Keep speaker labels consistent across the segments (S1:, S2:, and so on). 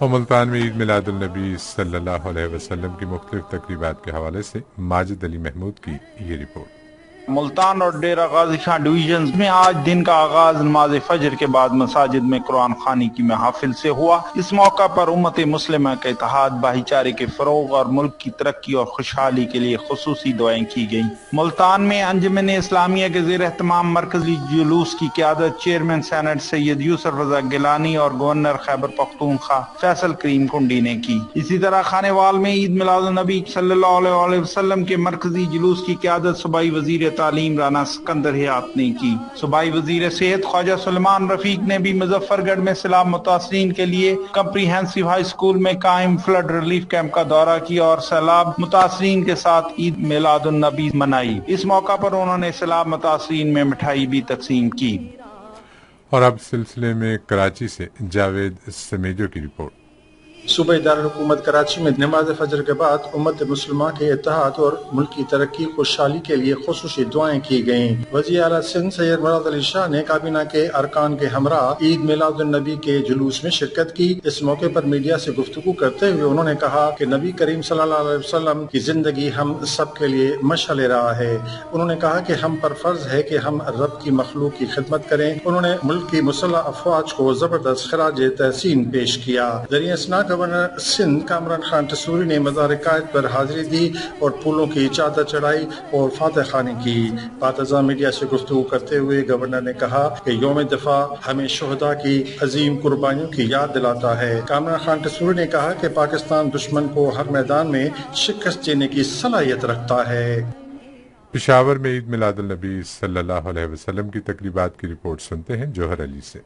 S1: اور ملتان میں عید میلاد النبی صلی اللہ علیہ وسلم کی مختلف تقریبات کے حوالے سے ماجد علی محمود کی یہ رپورٹ۔
S2: ملتان اور ڈیرہ غازی خان ڈویژنز میں آج دن کا آغاز نماز فجر کے بعد مساجد میں قرآن خوانی کی محافل سے ہوا۔ اس موقع پر امت مسلمہ کے اتحاد، بھائی چارے کے فروغ اور ملک کی ترقی اور خوشحالی کے لیے خصوصی دعائیں کی گئیں۔ ملتان میں انجمن اسلامیہ کے زیر اہتمام مرکزی جلوس کی قیادت چیئرمین سینٹ سید یوسف رضا گیلانی اور گورنر خیبر پختونخوا فیصل کریم کنڈی نے کی۔ اسی طرح خانے وال میں عید میلاد النبی صلی اللہ علیہ وسلم کے مرکزی جلوس کی قیادت صوبائی وزیر تعلیم رانا سکندر حیات نے کی۔ صوبائی وزیر صحت خواجہ سلیمان رفیق نے بھی مظفر گڑھ میں سیلاب متاثرین کے لیے کمپریہنسو ہائی اسکول میں قائم فلڈ ریلیف کیمپ کا دورہ کیا اور سیلاب متاثرین کے ساتھ عید میلاد النبی منائی۔ اس موقع پر انہوں نے سیلاب متاثرین میں مٹھائی بھی تقسیم کی۔
S1: اور اب سلسلے میں کراچی سے جاوید سمیجو کی رپورٹ۔
S3: صوبائی دارالحکومت کراچی میں نماز فجر کے بعد امت مسلمہ کے اتحاد اور ملکی ترقی خوشحالی کے لیے خصوصی دعائیں کی گئیں۔ وزیر اعلیٰ سندھ سید مراد علی شاہ نے کابینہ کے ارکان کے ہمراہ عید میلاد النبی کے جلوس میں شرکت کی۔ اس موقع پر میڈیا سے گفتگو کرتے ہوئے انہوں نے کہا کہ نبی کریم صلی اللہ علیہ وسلم کی زندگی ہم سب کے لیے مشعل راہ ہے۔ انہوں نے کہا کہ ہم پر فرض ہے کہ ہم رب کی مخلوق کی خدمت کریں۔ انہوں نے ملک کی مسلح افواج کو زبردست خراج تحسین پیش کیا۔ ذریعہ اسنا گورنر سندھ کامران خان ٹسوری نے مزار قائد پر حاضری دی اور پھولوں کی چادر چڑھائی اور فاتح خوانی کی۔ بعد ازاں میڈیا سے گفتگو کرتے ہوئے گورنر نے کہا کہ یوم دفاع ہمیں شہداء کی عظیم قربانیوں کی یاد دلاتا ہے۔ کامران خان ٹسوری نے کہا کہ پاکستان دشمن کو ہر میدان میں شکست دینے کی صلاحیت رکھتا ہے۔
S1: پشاور میں عید میلاد النبی صلی اللہ علیہ وسلم کی تقریبات کی رپورٹ سنتے ہیں جوہر علی سے۔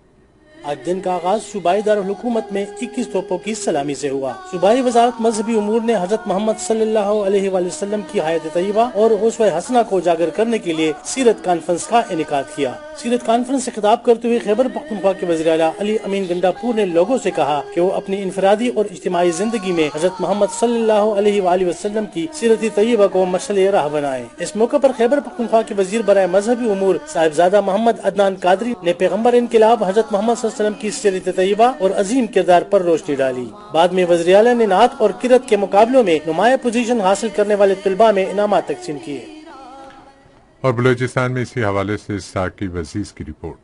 S4: آج دن کا آغاز صوبائی دارالحکومت میں 21 توپوں کی سلامی سے ہوا۔ صوبائی وزارت مذہبی امور نے حضرت محمد صلی اللہ علیہ وآلہ وسلم کی حیات طیبہ اور اسوہ حسنہ کو اجاگر کرنے کے لیے سیرت کانفرنس کا انعقاد کیا۔ سیرت کانفرنس سے خطاب کرتے ہوئے خیبر پختونخوا کے وزیر اعلیٰ علی امین گنڈاپور نے لوگوں سے کہا کہ وہ اپنی انفرادی اور اجتماعی زندگی میں حضرت محمد صلی اللہ علیہ وآلہ وسلم کی سیرت طیبہ کو مشعل راہ بنائیں۔ اس موقع پر خیبر پختونخوا کے وزیر برائے مذہبی امور صاحبزادہ محمد عدنان قادری نے پیغمبر انقلاب حضرت محمد صلی اللہ علیہ وسلم کی سیرت طیبہ اور عظیم کردار پر روشنی ڈالی۔ بعد میں وزیر اعلیٰ نے نعت اور قرات کے مقابلوں میں نمایاں پوزیشن حاصل کرنے والے طلباء میں انعامات تقسیم کیے۔
S1: اور بلوچستان میں اسی حوالے سے ثاقب عزیز کی رپورٹ۔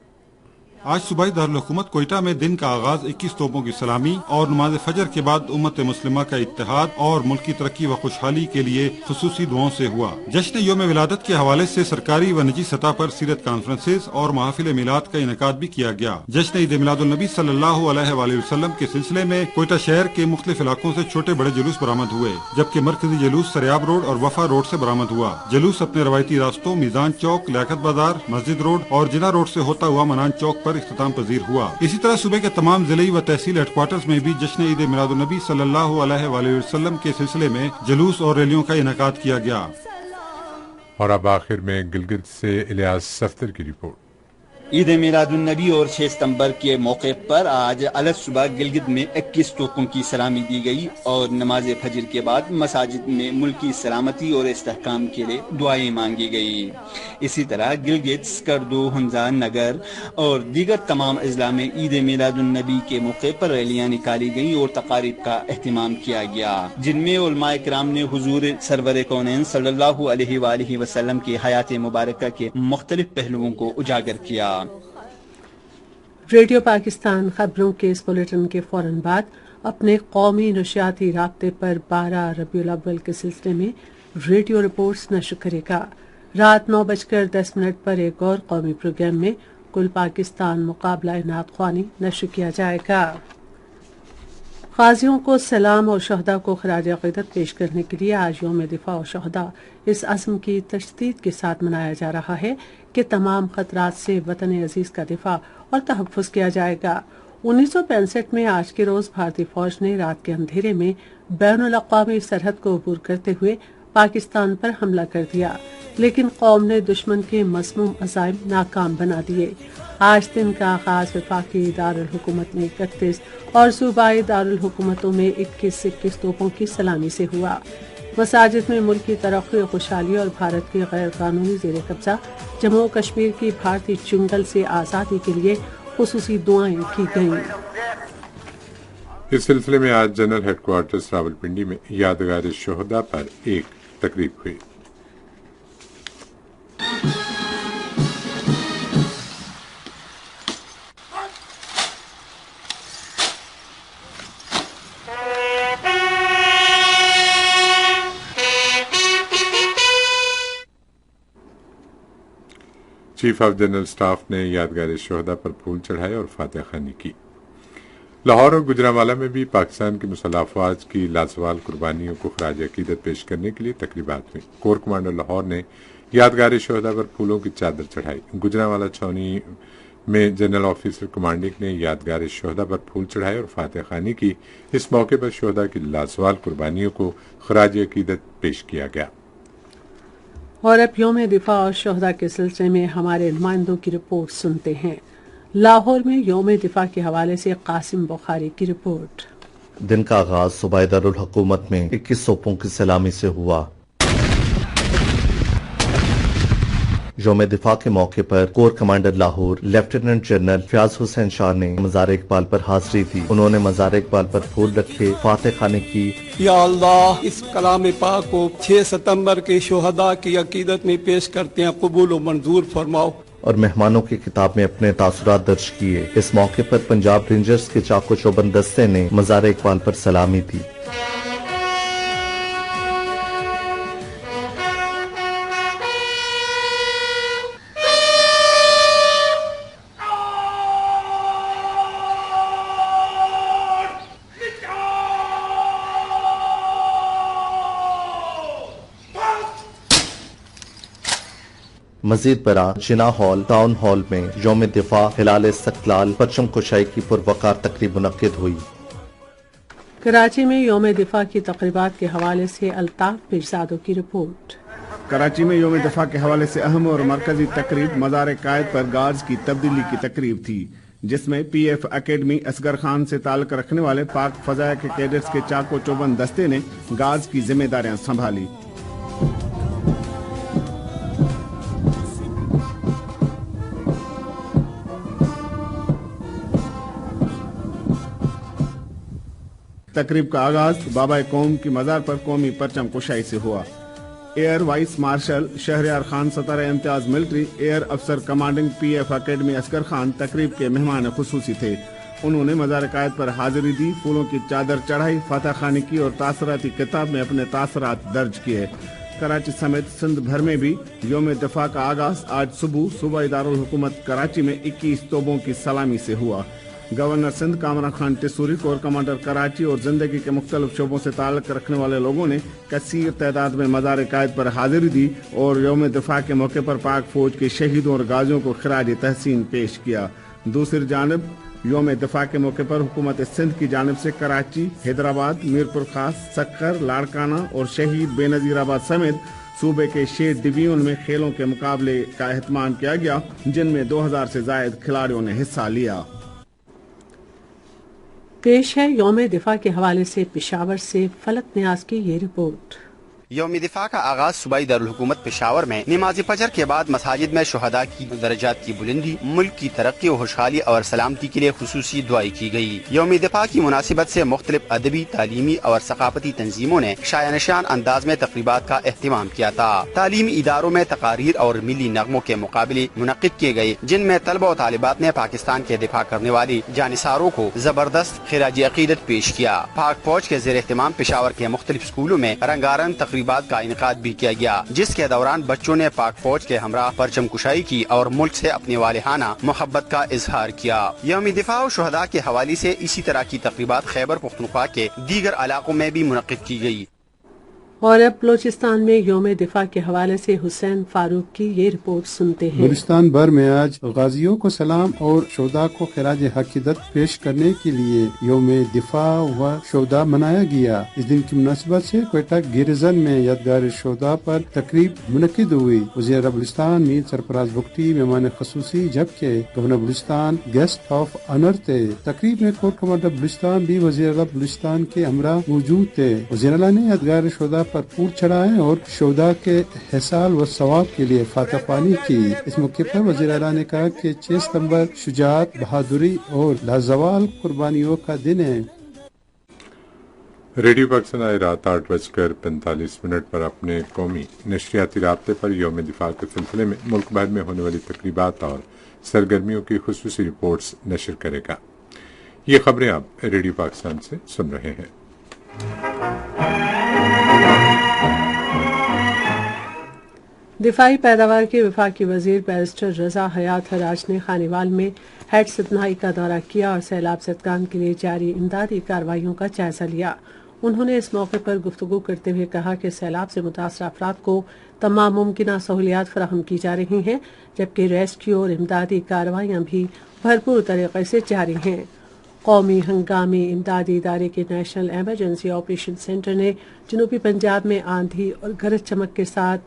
S5: آج صوبائی دارالحکومت کوئٹہ میں دن کا آغاز 21 توپوں کی سلامی اور نماز فجر کے بعد امت مسلمہ کا اتحاد اور ملکی ترقی و خوشحالی کے لیے خصوصی دعاؤں سے ہوا۔ جشن یوم ولادت کے حوالے سے سرکاری و نجی سطح پر سیرت کانفرنسز اور محافل میلاد کا انعقاد بھی کیا گیا۔ جشن عید میلاد النبی صلی اللہ علیہ وآلہ وسلم کے سلسلے میں کوئٹہ شہر کے مختلف علاقوں سے چھوٹے بڑے جلوس برآمد ہوئے، جبکہ مرکزی جلوس سریاب روڈ اور وفا روڈ سے برآمد ہوا۔ جلوس اپنے روایتی راستوں میزان چوک، لیاقت بازار، مسجد روڈ اور جناح روڈ سے ہوتا ہوا منان چوک پر اختتام پذیر ہوا۔ اسی طرح صوبے کے تمام ضلعی و تحصیل ہیڈ کوارٹرز میں بھی جشن عید میلاد النبی صلی اللہ علیہ وآلہ وسلم کے سلسلے میں جلوس اور ریلیوں کا انعقاد کیا گیا۔
S1: اور اب آخر میں گلگت سے الیاس صفدر کی رپورٹ۔
S6: عید میلاد النبی اور 6 ستمبر کے موقع پر آج الگ صبح گلگت میں 21 توپوں کی سلامی دی گئی اور نماز فجر کے بعد مساجد میں ملکی سلامتی اور استحکام کے لیے دعائیں مانگی گئی۔ اسی طرح گلگت، سکردو، ہنزا، نگر اور دیگر تمام اضلاع میں عید میلاد النبی کے موقع پر ریلیاں نکالی گئی اور تقاریب کا اہتمام کیا گیا، جن میں علماء کرام نے حضور سرور کونین صلی اللہ علیہ وآلہ وسلم کی حیات مبارکہ کے مختلف پہلوؤں کو اجاگر کیا۔
S7: ریڈیو پاکستان خبروں کے اس بلیٹن کے فوراً بعد اپنے قومی نشریاتی رابطے پر 12 ربیع الاول کے سلسلے میں ریڈیو رپورٹس نشر کرے گا۔ رات 9:10 پر ایک اور قومی پروگرام میں کل پاکستان مقابلہ نعت خوانی نشر کیا جائے گا۔ غازیوں کو سلام اور شہداء کو خراج عقیدت پیش کرنے کے لیے آج یوم دفاع و شہداء اس عزم کی تشدید کے ساتھ منایا جا رہا ہے کہ تمام خطرات سے وطن عزیز کا دفاع اور تحفظ کیا جائے گا۔ 1965 میں آج کے روز بھارتی فوج نے رات کے اندھیرے میں بین الاقوامی سرحد کو عبور کرتے ہوئے پاکستان پر حملہ کر دیا، لیکن قوم نے دشمن کے مسموم عزائم ناکام بنا دیے۔ آج دن کا آغاز وفاقی دارالحکومت میں 31 اور صوبائی دارالحکومتوں میں 21 توپوں کی سلامی سے ہوا۔ مساجد میں ملک کی ترقی و خوشحالی اور بھارت کے غیر قانونی زیر قبضہ جموں و کشمیر کی بھارتی چنگل سے آزادی کے لیے خصوصی دعائیں کی گئیں۔
S1: اس سلسلے میں آج جنرل ہیڈ کوارٹرز راولپنڈی میں یادگار شہداء پر ایک تقریب ہوئی۔ چیف آف جنرل سٹاف نے یادگار شہداء پر پھول چڑھائے اور فاتحہ خوانی کی۔ لاہور اور گجرانوالہ میں بھی پاکستان کی مسلح افواج کی لازوال قربانیوں کو خراج عقیدت پیش کرنے کے لیے تقریبات ہوئی۔ کور کمانڈر لاہور نے یادگار شہداء پر پھولوں کی چادر چڑھائی۔ گجرانوالہ چھاؤنی میں جنرل آفیسر کمانڈنگ نے یادگار شہداء پر پھول چڑھائے اور فاتحہ خوانی کی۔ اس موقع پر شہداء کی لازوال قربانیوں کو خراج عقیدت پیش کیا گیا۔
S7: اور اب یوم دفاع اور شہداء کے سلسلے میں ہمارے نمائندوں کی رپورٹ سنتے ہیں۔ لاہور میں یوم دفاع کے حوالے سے قاسم بخاری کی رپورٹ۔
S8: دن کا آغاز صوبہ دارالحکومت میں 21 توپوں کی سلامی سے ہوا۔ یوم دفاع کے موقع پر corps commander Lahore lieutenant general Fayyaz Hussain Shah نے مزار اقبال پر حاضری دی۔ انہوں نے مزار اقبال پر پھول رکھے، فاتحہ خوانی کی۔
S9: یا اللہ، اس کلام پاک کو 6 ستمبر کے شہداء کی عقیدت میں پیش کرتے ہیں، قبول و منظور فرماؤ۔
S8: اور مہمانوں کی کتاب میں اپنے تاثرات درج کیے۔ اس موقع پر پنجاب رینجرز کے چاق و چوبند دستے نے مزار اقبال پر سلامی دی۔ مزید برآں جناح ہال ٹاؤن ہال میں یوم دفاع ہلال استقلال پرچم کشائی کی پروقار تقریب منعقد ہوئی۔
S7: کراچی میں یوم دفاع کی تقریبات کے حوالے سے الطاف پیرزادہ کی رپورٹ۔
S10: کراچی میں یوم دفاع کے حوالے سے اہم اور مرکزی تقریب مزار قائد پر گارڈز کی تبدیلی کی تقریب تھی، جس میں P F academy Asghar Khan سے تعلق رکھنے والے پاک فضائیہ کے کیڈٹس کے چاق و چوبند دستے نے گارڈز کی ذمہ داریاں سنبھالی۔ تقریب کا آغاز بابا قوم کی مزار پر قومی پرچم کشائی سے ہوا۔ Air vice marshal Shahryar Khan Sitara Imtiaz military air افسر commanding P F academy Asghar Khan تقریب کے مہمان خصوصی تھے۔ انہوں نے مزار قائد پر حاضری دی، پھولوں کی چادر چڑھائی، فاتحہ خوانی کی اور تاثراتی کتاب میں اپنے تاثرات درج کیے۔ کراچی سمیت سندھ بھر میں بھی یوم دفاع کا آغاز آج صوبہ دارالحکومت کراچی میں 21 توپوں کی سلامی سے ہوا۔ Governor Sindh Kamran Khan Tessori, corps commander Karachi اور زندگی کے مختلف شعبوں سے تعلق رکھنے والے لوگوں نے کثیر تعداد میں مزار قائد پر حاضری دی اور یوم دفاع کے موقع پر پاک فوج کے شہیدوں اور غازیوں کو خراج تحسین پیش کیا۔ دوسری جانب یوم دفاع کے موقع پر حکومت سندھ کی جانب سے کراچی، حیدرآباد، میرپور خاص، سکھر، لاڑکانہ اور شہید بے نظیر آباد سمیت صوبے کے 6 ڈویژن میں کھیلوں کے مقابلے کا اہتمام کیا گیا، جن میں 2000 سے زائد کھلاڑیوں نے حصہ لیا۔
S7: پیش ہے یوم دفاع کے حوالے سے پشاور سے فلک نیاز کی یہ رپورٹ۔
S11: یوم دفاع کا آغاز صوبائی دارالحکومت پشاور میں نماز فجر کے بعد مساجد میں شہداء کی درجات کی بلندی، ملک کی ترقی و خوشحالی اور سلامتی کے لیے خصوصی دعائیں کی گئی۔ یوم دفاع کی مناسبت سے مختلف ادبی، تعلیمی اور ثقافتی تنظیموں نے شایع نشان انداز میں تقریبات کا اہتمام کیا تھا۔ تعلیمی اداروں میں تقاریر اور ملی نغموں کے مقابلے منعقد کیے گئے، جن میں طلبہ و طالبات نے پاکستان کے دفاع کرنے والی جانثاروں کو زبردست خراج عقیدت پیش کیا۔ پاک فوج کے زیر اہتمام پشاور کے مختلف اسکولوں میں رنگارنگ تقریبات کا انعقاد بھی کیا گیا، جس کے دوران بچوں نے پاک فوج کے ہمراہ پرچم کشائی کی اور ملک سے اپنی والہانہ محبت کا اظہار کیا۔ یوم دفاع و شہداء کے حوالے سے اسی طرح کی تقریبات خیبر پختونخوا کے دیگر علاقوں میں بھی منعقد کی گئی۔
S7: اور اب بلوچستان میں یوم دفاع کے حوالے سے حسین فاروق کی یہ رپورٹ سنتے ہیں۔
S12: بلوچستان بھر میں آج غازیوں کو سلام اور شہداء کو خراج عقیدت پیش کرنے کے لیے یوم دفاع و شہداء منایا گیا۔ اس دن کی مناسبت سے کوئٹہ گیرزن میں یادگار شہداء پر تقریب منعقد ہوئی۔ وزیر اعلیٰ بلوچستان میر سرفراز بگٹی مہمان خصوصی جبکہ governor Balochistan guest of honour تھے۔ تقریب میں کور کمانڈر بلوچستان بھی وزیر اعلیٰ بلوچستان کے ہمراہ موجود تھے۔ وزیر اعلیٰ نے یادگار شہداء پر پھول چڑھائے اور شہداء کے احسان و ثواب کے لیے فاتحہ خوانی کی۔ اس موقع پر وزیر اعلیٰ نے کہا کہ 6 ستمبر شجاعت، بہادری اور لازوال قربانیوں کا دن ہے۔
S1: ریڈیو پاکستان آئے رات 8:45 پر اپنے قومی نشریاتی رابطے پر یوم دفاع کے سلسلے میں ملک بھر میں ہونے والی تقریبات اور سرگرمیوں کی خصوصی رپورٹس نشر کرے گا۔ یہ خبریں آپ ریڈیو پاکستان سے سن رہے ہیں۔
S7: دفاعی پیداوار کے وفاقی وزیر بیرسٹر رضا حیات حراج نے خانیوال میں ہیڈ ستنائی کا دورہ کیا اور سیلاب زدگان کے لیے جاری امدادی کارروائیوں کا جائزہ لیا۔ انہوں نے اس موقع پر گفتگو کرتے ہوئے کہا کہ سیلاب سے متاثرہ افراد کو تمام ممکنہ سہولیات فراہم کی جا رہی ہیں، جبکہ ریسکیو اور امدادی کارروائیاں بھی بھرپور طریقے سے جاری ہیں۔ قومی ہنگامی امدادی ادارے کے نیشنل ایمرجنسی آپریشن سینٹر نے جنوبی پنجاب میں آندھی اور گرج چمک کے ساتھ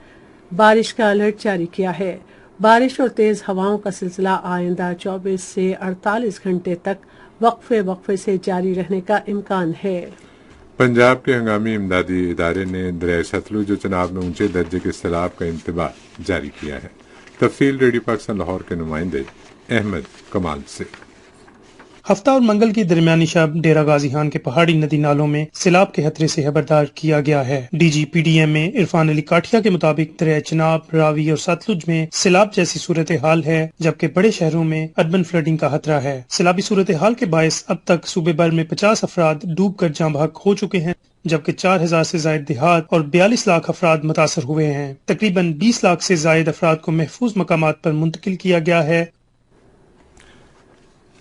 S7: بارش کا الرٹ جاری کیا ہے۔ بارش اور تیز ہواؤں کا سلسلہ آئندہ 24 سے 48 گھنٹے تک وقفے سے جاری رہنے کا امکان ہے۔
S1: پنجاب کے ہنگامی امدادی ادارے نے دریائے ستلج و چناب میں اونچے درجے کے سیلاب کا انتباہ جاری کیا ہے۔ تفصیل ریڈیو پاکستان لاہور کے نمائندے احمد کمال سے۔
S13: ہفتہ اور منگل کی درمیانی شب ڈیرہ غازی خان کے پہاڑی ندی نالوں میں سیلاب کے خطرے سے خبردار کیا گیا ہے۔ D G P D M میں عرفان علی کاٹھیا کے مطابق دریائے چناب، راوی اور ستلج میں سیلاب جیسی صورتحال ہے، جبکہ بڑے شہروں میں اربن فلڈنگ کا خطرہ ہے۔ سیلابی صورتحال کے باعث اب تک صوبے بھر میں 50 افراد ڈوب کر جاں بحق ہو چکے ہیں، جبکہ 4000 سے زائد دیہات اور 42 لاکھ افراد متاثر ہوئے ہیں۔ تقریباً 20 لاکھ سے زائد افراد کو محفوظ مقامات پر منتقل کیا گیا ہے۔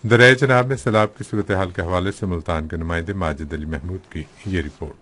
S1: دریائے چناب میں سیلاب کی صورتحال کے حوالے سے ملتان کے نمائندے ماجد علی محمود کی یہ رپورٹ۔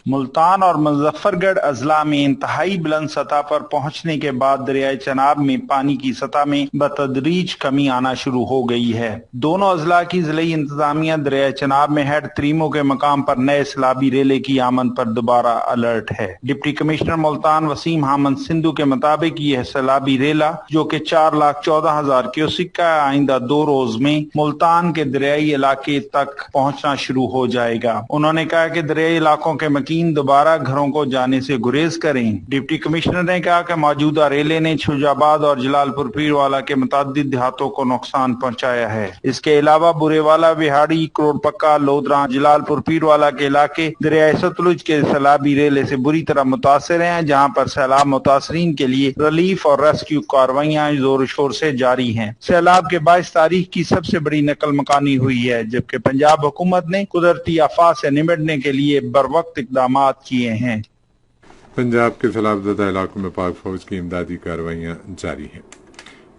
S2: ملتان اور مظفر گڑھ اضلاع میں انتہائی بلند سطح پر پہنچنے کے بعد دریائے چناب میں پانی کی سطح میں بتدریج کمی آنا شروع ہو گئی ہے۔ دونوں اضلاع کی ضلعی انتظامیہ دریائے چناب میں ہیڈ تریمو کے مقام پر نئے سیلابی ریلے کی آمد پر دوبارہ الرٹ ہے۔ ڈپٹی کمشنر ملتان وسیم حامد سندھو کے مطابق یہ سیلابی ریلا، جو کہ 4,14,000 کیوسک کا آئندہ 2 روز میں ملتان کے دریائی علاقے تک پہنچنا شروع ہو جائے گا۔ انہوں نے کہا کہ دریائی علاقوں کے دوبارہ گھروں کو جانے سے گریز کریں۔ ڈپٹی کمشنر نے کہا کہ موجودہ ریلے نے چھوجاباد اور جلال پور پیروالا کے متعدد دیہاتوں کو نقصان پہنچایا ہے۔ اس کے علاوہ برے والا، وہاڑی، کروڑ پکا، لودراں، جلال پور پیروالا کے علاقے دریائے ستلج کے سیلابی ریلے سے بری طرح متاثر ہیں، جہاں پر سیلاب متاثرین کے لیے ریلیف اور ریسکیو کارروائیاں زور و شور سے جاری ہیں۔ سیلاب کے باعث تاریخ کی سب سے بڑی نقل مکانی ہوئی ہے، جبکہ پنجاب حکومت نے قدرتی آفات سے نمٹنے کے لیے بروقت اقدامات کیے ہیں۔
S1: پنجاب کے سیلاب زدہ علاقوں میں پاک فوج کی امدادی کارروائیاں جاری ہیں۔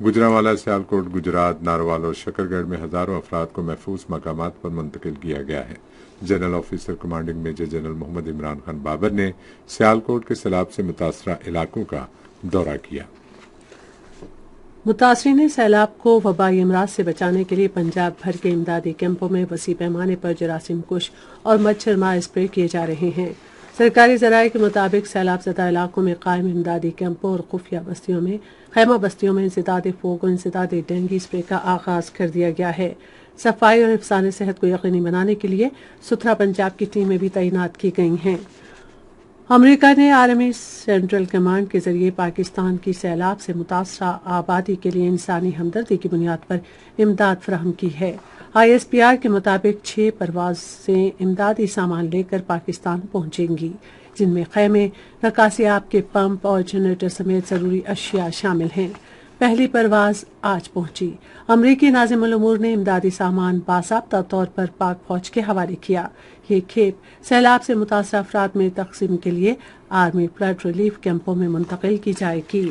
S1: گجرانوالہ، سیالکوٹ، گجرات، ناروال اور شکرگڑھ میں ہزاروں افراد کو محفوظ مقامات پر منتقل کیا گیا ہے۔ General officer commanding major general Muhammad Imran Khan Babar نے سیالکوٹ کے سیلاب سے متاثرہ علاقوں کا دورہ کیا۔
S7: متاثرین سیلاب کو وبائی امراض سے بچانے کے لیے پنجاب بھر کے امدادی کیمپوں میں وسیع پیمانے پر جراثیم کش اور مچھر مار اسپرے کیے جا رہے ہیں۔ سرکاری ذرائع کے مطابق سیلاب زدہ علاقوں میں قائم امدادی کیمپوں اور خفیہ خیمہ بستیوں میں انسداد فوگ اور انسداد ڈینگی اسپرے کا آغاز کر دیا گیا ہے۔ صفائی اور حفظان صحت کو یقینی بنانے کے لیے ستھرا پنجاب کی ٹیمیں بھی تعینات کی گئی ہیں۔ امریکہ نے آرمی سینٹرل کمانڈ کے ذریعے پاکستان کی سیلاب سے متاثرہ آبادی کے لیے انسانی ہمدردی کی بنیاد پر امداد فراہم کی ہے۔ ISPR کے مطابق 6 پروازیں امدادی سامان لے کر پاکستان پہنچیں گی، جن میں خیمے، نکاسی آب کے پمپ اور جنریٹر سمیت ضروری اشیاء شامل ہیں۔ پہلی پرواز آج پہنچی۔ امریکی ناظم الامور نے امدادی سامان باضابطہ طور پر پاک فوج کے حوالے کیا۔ یہ کھیپ سیلاب سے متاثرہ افراد میں تقسیم کے لیے آرمی فلڈ ریلیف کیمپوں میں منتقل کی جائے گی۔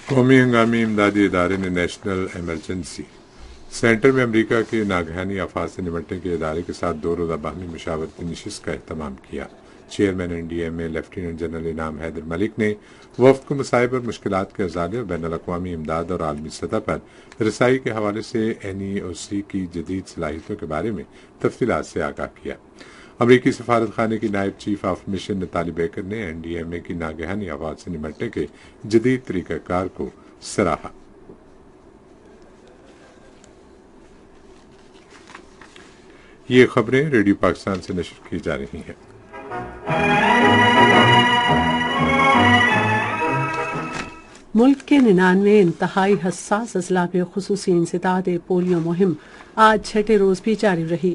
S1: قومی ہنگامی امدادی ادارے نے نیشنل ایمرجنسی سینٹر میں امریکہ کے ناگہانی آفات سے نمٹنے کے ادارے کے ساتھ 2 روزہ باہمی مشاورتی نشست کا اہتمام کیا۔ چیئرمین NDMA لیفٹیننٹ جنرل انعام حیدر ملک نے وفد کو مسائب اور مشکلات کے ازالے اور بین الاقوامی امداد اور عالمی سطح پر رسائی کے حوالے سے NEOC کی جدید صلاحیتوں کے بارے میں تفصیلات سے آگاہ کیا۔ امریکی سفارت خانے کی نائب چیف آف مشن نتالی بیکر نے NDMA کی ناگہانی آفات سے نمٹنے کے جدید طریقہ کار کو سراہا۔ یہ خبریں ریڈیو پاکستان سے نشر کی جا رہی ہیں۔
S7: ملک کے 99 انتہائی حساس اضلاع میں خصوصی انسداد پولیو مہم آج 6 روز بھی جاری رہی۔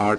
S1: 8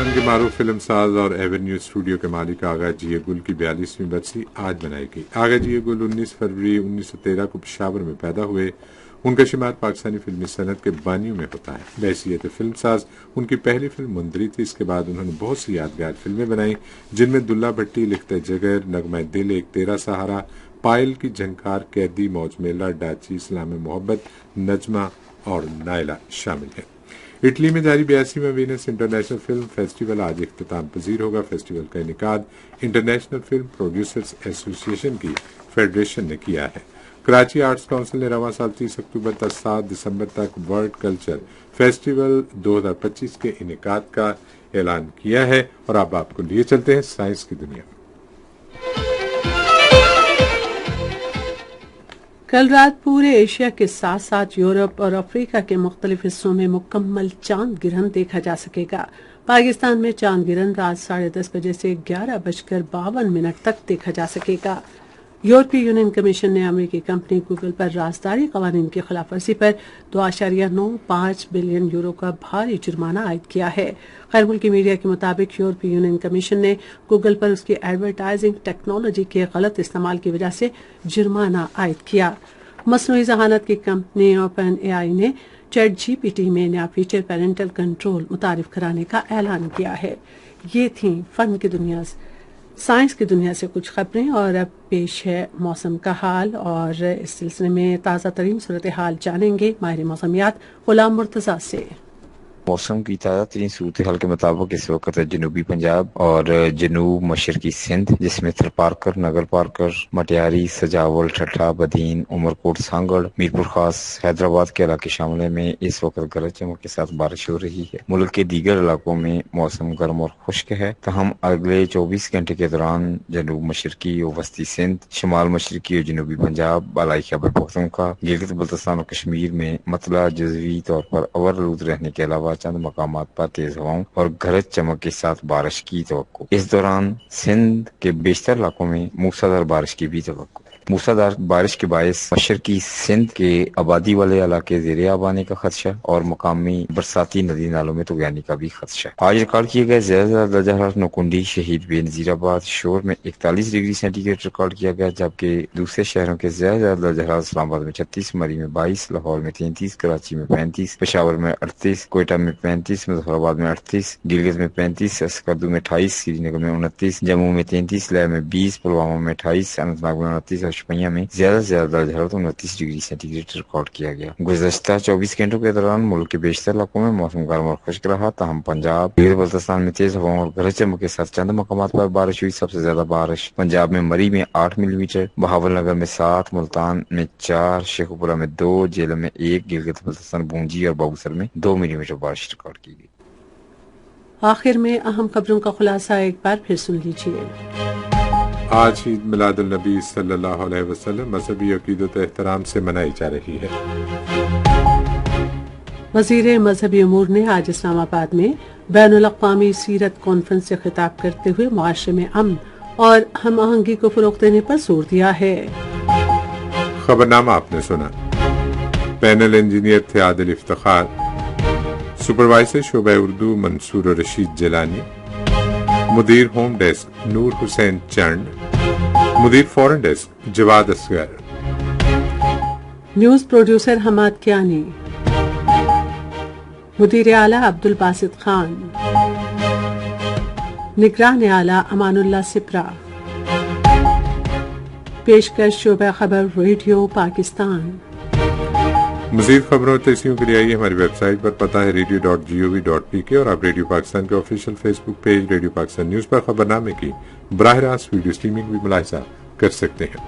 S1: ان کے معروف فلم ساز اور ایونیو اسٹوڈیو کے مالک آغا جی گل کی 42ویں برسی آج منائی گئی۔ آغا جی گل 19 فروری 1913 کو پشاور میں پیدا ہوئے۔ ان کا شمار پاکستانی فلمی صنعت کے بانیوں میں ہوتا ہے۔ بحیثیت فلم ساز ان کی پہلی فلم مندری تھی۔ اس کے بعد انہوں نے بہت سی یادگار فلمیں بنائیں، جن میں دلہ بھٹی، لکھتے جگر، نغمہ دل، ایک تیرا سہارا، پائل کی جھنکار، قیدی، موج میلہ، ڈاچی، اسلام محبت، نجمہ اور نائلہ شامل ہیں۔ اٹلی میں جاری 82واں وینس انٹرنیشنل فلم فیسٹیول آج اختتام پذیر ہوگا۔ فیسٹیول کا انعقاد انٹرنیشنل فلم پروڈیوسرز ایسوسی ایشن کی فیڈریشن نے کیا ہے۔ کراچی آرٹس کونسل نے رواں سال 30 اکتوبر تا 7 دسمبر تک ورلڈ کلچر فیسٹیول 2025 کے انعقاد کا اعلان کیا ہے۔ اور اب آپ کو لیے چلتے ہیں سائنس کی دنیا میں۔
S7: کل رات پورے ایشیا کے ساتھ ساتھ یورپ اور افریقہ کے مختلف حصوں میں مکمل چاند گرہن دیکھا جا سکے گا۔ پاکستان میں چاند گرہن رات 10:30 بجے سے 11:52 تک دیکھا جا سکے گا۔ یورپی یونین کمیشن نے امریکی کمپنی گوگل پر رازداری قوانین کی خلاف ورزی پر 2.95 بلین یورو کا بھاری جرمانہ عائد کیا ہے۔ غیر ملکی میڈیا کے مطابق یورپی یونین کمیشن نے گوگل پر اس کی ایڈورٹائزنگ ٹیکنالوجی کے غلط استعمال کی وجہ سے جرمانہ عائد کیا۔ مصنوعی ذہانت کی کمپنی اوپن اے آئی نے چیٹ جی پی ٹی میں نیا فیچر پیرنٹل کنٹرول متعارف کرانے کا اعلان کیا ہے۔ یہ تھیں فن کی دنیا سائنس کی دنیا سے کچھ خبریں، اور اب پیش ہے موسم کا حال، اور اس سلسلے میں تازہ ترین صورتحال جانیں گے ماہر موسمیات غلام مرتضیٰ سے۔
S14: موسم کی تازہ ترین صورتحال کے مطابق اس وقت جنوبی پنجاب اور جنوب مشرقی سندھ، جس میں تھر پارکر، نگر پارکر، مٹیاری، سجاول، ٹھٹھا، بدین، عمرکوٹ، سانگڑ، میرپور خاص، حیدرآباد کے علاقے شامل ہیں میں اس وقت گرج چمک کے ساتھ بارش ہو رہی ہے۔ ملک کے دیگر علاقوں میں موسم گرم اور خشک ہے، تاہم اگلے 24 گھنٹے کے دوران جنوب مشرقی اور وسطی سندھ، شمال مشرقی اور جنوبی پنجاب، بالائی خیبر پختونخوا، گلگت بلتستان اور کشمیر میں مطلع جزوی طور پر اور آلود رہنے کے علاوہ چند مقامات پر تیز ہواؤں اور گرج چمک کے ساتھ بارش کی توقع۔ اس دوران سندھ کے بیشتر علاقوں میں موسلادھار بارش کی بھی توقع۔ موسلادھار بارش کے باعث مشرقی سندھ کے آبادی والے علاقے زیر آب آنے کا خدشہ اور مقامی برساتی ندی نالوں میں طغیانی کا بھی خدشہ۔ آج ریکارڈ کیے گئے زیادہ سے زیادہ درجہ حرارت نوکنڈی، شہید بے نظیر آباد، شور میں 41 ڈگری سینٹی گریڈ ریکارڈ کیا گیا، جبکہ دوسرے شہروں کے زیادہ سے زیادہ درجہ حرارت اسلام آباد میں 36، مری میں 22، لاہور میں 33، کراچی میں 35، پشاور میں 38، کوئٹہ میں 35، مظفر آباد میں 38، گلگت میں 35، اسکردو میں 28، سری نگر میں 29، جموں میں 33، لیہ میں 20، پلوامہ میں 28، اننت ناگ میں 29 اور شپیاں میں زیادہ سے زیادہ درجہ حرارت 29 ڈگری سینٹی گریڈ ریکارڈ کیا گیا۔ گزشتہ 24 گھنٹوں کے دوران ملک کے بیشتر علاقوں میں موسم گرم اور خشک رہا، تاہم پنجاب، گلگت بلتستان میں تیز ہواؤں اور گرج چمک کے ساتھ چند مقامات پر بارش ہوئی۔ سب سے زیادہ بارش پنجاب میں مری میں 8 ملی میٹر، بہاول نگر میں 7، ملتان میں 4، شیخوپورہ میں 2، جیلم میں 1، گلگت بلتستان، بونجی اور باؤسر میں 2 ملی میٹر بارش ریکارڈ کی گئی۔
S7: آخر میں اہم خبروں کا خلاصہ ایک بار پھر سن لیجیے۔
S1: آج عید میلاد النبی صلی اللہ علیہ وسلم مذہبی عقیدت و احترام سے منائی جا رہی ہے۔
S7: وزیر مذہبی امور نے آج اسلام آباد میں بین الاقوامی سیرت کانفرنس سے خطاب کرتے ہوئے معاشرے میں امن اور ہم آہنگی کو فروغ دینے پر زور دیا ہے۔
S1: خبرنامہ آپ نے سنا۔ پینل انجینئر تھے عادل افتخار، سپروائزر شعبہ اردو منصور رشید جیلانی، مدیر ہوم ڈیسک نور حسین چنڈ، مدیر فورن ڈیسک جواد اصغر،
S7: نیوز پروڈیوسر حماد کیانی، مدیر اعلیٰ عبد الباسط خان، نگران اعلیٰ امان اللہ سپرا، پیشکش شعبہ خبر ریڈیو پاکستان۔
S1: مزید خبروں اور تجزیوں کے لیے آئیے ہماری ویب سائٹ پر، پتہ ہے radio.gov.pk، اور آپ ریڈیو پاکستان کے آفیشیل فیس بک پیج ریڈیو پاکستان نیوز پر خبرنامے کی براہ راست ویڈیو اسٹریمنگ بھی ملاحظہ کر سکتے ہیں۔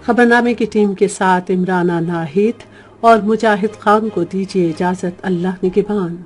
S7: خبرنامے کی ٹیم کے ساتھ عمرانہ ناہید اور مجاہد خان کو دیجیے اجازت، اللہ نگہبان۔